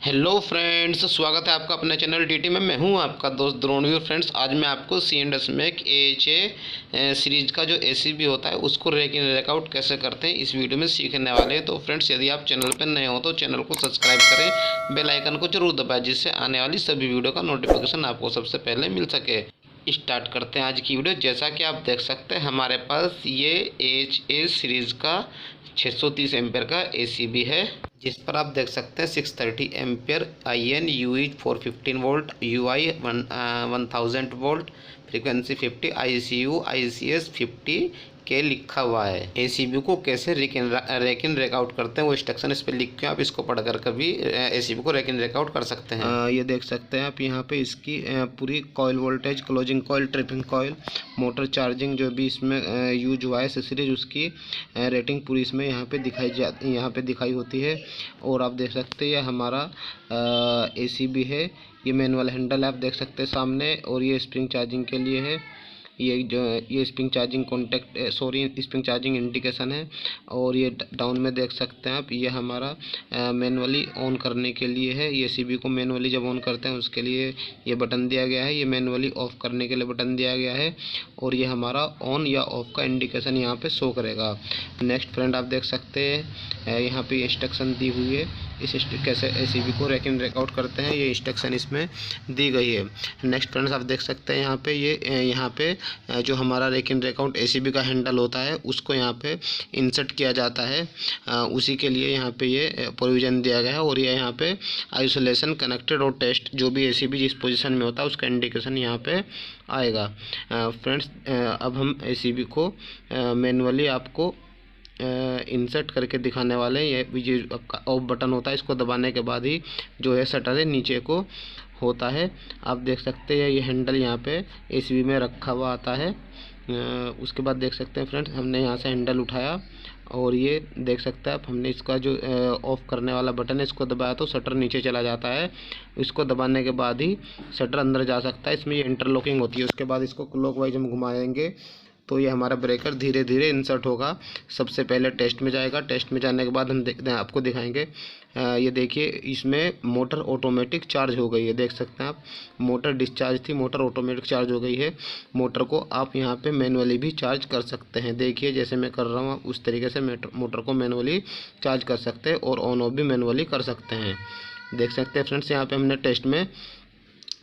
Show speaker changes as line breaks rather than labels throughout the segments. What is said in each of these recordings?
Hello friends, स्वागत है आपका अपने चैनल टीटी में। मैं हूं आपका दोस्त द्रोणवीर। फ्रेंड्स, आज मैं आपको सीएनएस में एक एएचए सीरीज का जो एसीबी होता है उसको रेक इन रेक आउट कैसे करते हैं इस वीडियो में सीखने वाले हैं। तो फ्रेंड्स, यदि आप चैनल पर नए हो तो चैनल को सब्सक्राइब करें, बेल आइकन को जरूर दबाएं जिससे आने वाली सभी वीडियो का नोटिफिकेशन आपको सबसे पहले मिल सके। स्टार्ट करते हैं आज की वीडियो। जैसा कि आप देख सकते हैं हमारे पास ये एएचए सीरीज़ का 630 एम्पेयर का एसीबी है, जिस पर आप देख सकते हैं 630 ampere IN UE 415 volt, UI 1000 volt, frequency 50, ICU ICS 50 के लिखा हुआ है। एसीबी को कैसे रेक इन रेक आउट करते हैं वो इंस्ट्रक्शन इस पर लिख के आप इसको पढ़कर कभी एसीबी को रेक इन रेक आउट कर सकते हैं। ये देख सकते हैं आप यहाँ पे इसकी पूरी coil voltage, closing coil, tripping coil, motor charging जो भी इसमें यूज हुआ है सीरीज, उसकी रेटिंग पूरी इसमें यहाँ पे दिखाई होती है। और आप देख सकते हैं ये हमारा एसीबी है। ये मैनुअल हैंडल आप देख सकते हैं सामने, और ये स्प्रिंग चार्जिंग के लिए है। ये spring charging spring charging indication है। और ये डाउन में देख सकते हैं आप, ये हमारा मैनुअली ऑन करने के लिए है। ये एसीबी को मैनुअली जब ऑन करते हैं उसके लिए ये बटन दिया गया है। ये मैनुअली ऑफ करने के लिए बटन दिया गया है, और ये हमारा ऑन या ऑफ का इंडिकेशन यहाँ पे शो करेगा। नेक्स्ट फ्रेंड, आप देख सकते हैं यहाँ पे इंस्ट्रक्शन दी हुई है कैसे एसीबी को रेक इन रेक आउट करते हैं, ये इंस्ट्रक्शन इसमें दी गई है। नेक्स्ट फ्रेंड्स, आप देख सकते हैं यहाँ पे जो हमारा rake in rake out ACB का हैंडल होता है उसको यहाँ पे इंसर्ट किया जाता है। उसी के लिए यहाँ पे ये प्रोविज़न दिया गया है। और ये यहाँ पे आइसोलेशन, कनेक्टेड और टेस्ट, जो भी एसीबी जिस पोजीशन में होता है उसका इंडिकेशन यहाँ पे आएगा। फ्रेंड्स, अब हम एसीबी को मैनुअली आपको इंसर्ट करके दिखाने वाले हैं। ये आपका ऑफ बटन होता है, इसको दबाने के बाद ही जो है शटर है नीचे को होता है। आप देख सकते हैं ये हैंडल यहाँ पे एसीबी में रखा हुआ आता है। उसके बाद देख सकते हैं फ्रेंड्स, हमने यहाँ से हैंडल उठाया और ये देख सकते हैं आप, हमने इसका जो ऑफ़ करने वाला बटन है इसको दबाया तो शटर नीचे चला जाता है। इसको दबाने के बाद ही शटर अंदर जा सकता है। इसमें ये इंटरलॉकिंग होती है। उसके बाद इसको क्लॉकवाइज हम घुमाएंगे तो ये हमारा ब्रेकर धीरे धीरे इंसर्ट होगा। सबसे पहले टेस्ट में जाएगा। टेस्ट में जाने के बाद हम आपको दिखाएंगे। ये देखिए, इसमें मोटर ऑटोमेटिक चार्ज हो गई है। देख सकते हैं आप, मोटर डिस्चार्ज थी, मोटर ऑटोमेटिक चार्ज हो गई है। मोटर को आप यहाँ पे मैनुअली भी चार्ज कर सकते हैं। देखिए, जैसे मैं कर रहा हूँ उस तरीके से मोटर को मैनुअली चार्ज कर सकते हैं, और ऑन ऑफ भी मैनुअली कर सकते हैं। देख सकते हैं फ्रेंड्स, यहाँ पर हमने टेस्ट में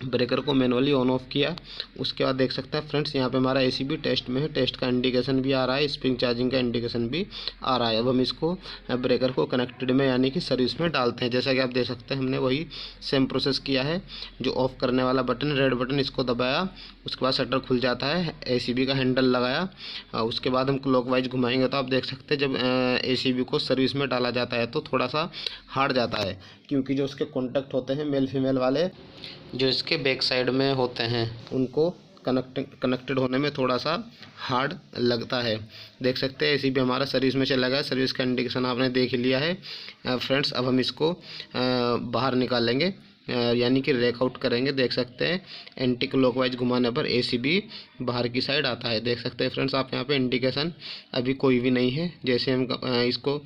ब्रेकर को मैनुअली ऑन ऑफ किया। उसके बाद देख सकते हैं फ्रेंड्स, यहाँ पे हमारा एसीबी टेस्ट में है। टेस्ट का इंडिकेशन भी आ रहा है, स्प्रिंग चार्जिंग का इंडिकेशन भी आ रहा है। अब हम इसको ब्रेकर को कनेक्टेड में यानी कि सर्विस में डालते हैं। जैसा कि आप देख सकते हैं हमने वही सेम प्रोसेस किया है। जो ऑफ करने वाला बटन, रेड बटन, इसको दबाया, उसके बाद शटर खुल जाता है। एसीबी का हैंडल लगाया, उसके बाद हम क्लॉकवाइज घुमाएंगे तो आप देख सकते हैं जब एसीबी को सर्विस में डाला जाता है तो थोड़ा सा हार्ड जाता है, क्योंकि जो उसके कॉन्टैक्ट होते हैं मेल फीमेल वाले, जो इसके बैक साइड में होते हैं, उनको कनेक्टेड होने में थोड़ा सा हार्ड लगता है। देख सकते हैं एसीबी हमारा सर्विस में चला गया। सर्विस का इंडिकेशन आपने देख लिया है। फ्रेंड्स, अब हम इसको बाहर निकालेंगे यानी कि रेक आउट करेंगे। देख सकते हैं एंटी क्लॉकवाइज घुमाने पर एसीबी बाहर की साइड आता है। देख सकते हैं फ्रेंड्स आप, यहाँ पे इंडिकेशन अभी कोई भी नहीं है। जैसे हम इसको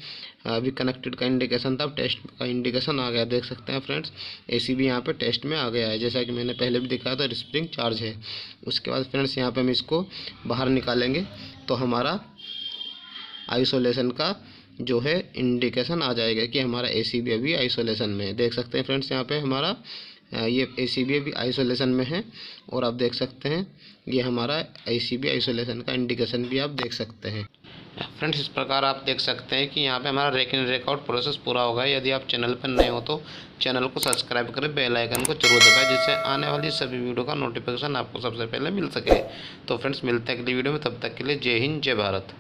अभी कनेक्टेड का इंडिकेशन था, टेस्ट का इंडिकेशन आ गया। देख सकते हैं फ्रेंड्स, एसीबी यहाँ पे टेस्ट में आ गया है, जैसा कि मैंने पहले भी दिखाया था, स्प्रिंग चार्ज है। उसके बाद फ्रेंड्स यहाँ पे हम इसको बाहर निकालेंगे तो हमारा आइसोलेशन का जो है इंडिकेशन आ जाएगा कि हमारा एसीबी अभी आइसोलेशन में है। देख सकते हैं फ्रेंड्स, यहाँ पे हमारा ये एसीबी अभी आइसोलेशन में है। और आप देख सकते हैं ये हमारा एसीबी आइसोलेशन का इंडिकेशन भी आप देख सकते हैं। फ्रेंड्स, इस प्रकार आप देख सकते हैं कि यहाँ पे हमारा rake in rake out process पूरा हो गया। यदि आप चैनल पर नए हो तो चैनल को सब्सक्राइब करें, बेल आइकन को जरूर दबाएं जिससे आने वाली सभी वीडियो का नोटिफिकेशन आपको सबसे पहले मिल सके। तो फ्रेंड्स, मिलते हैं अगली वीडियो में, तब तक के लिए जय हिंद, जय भारत।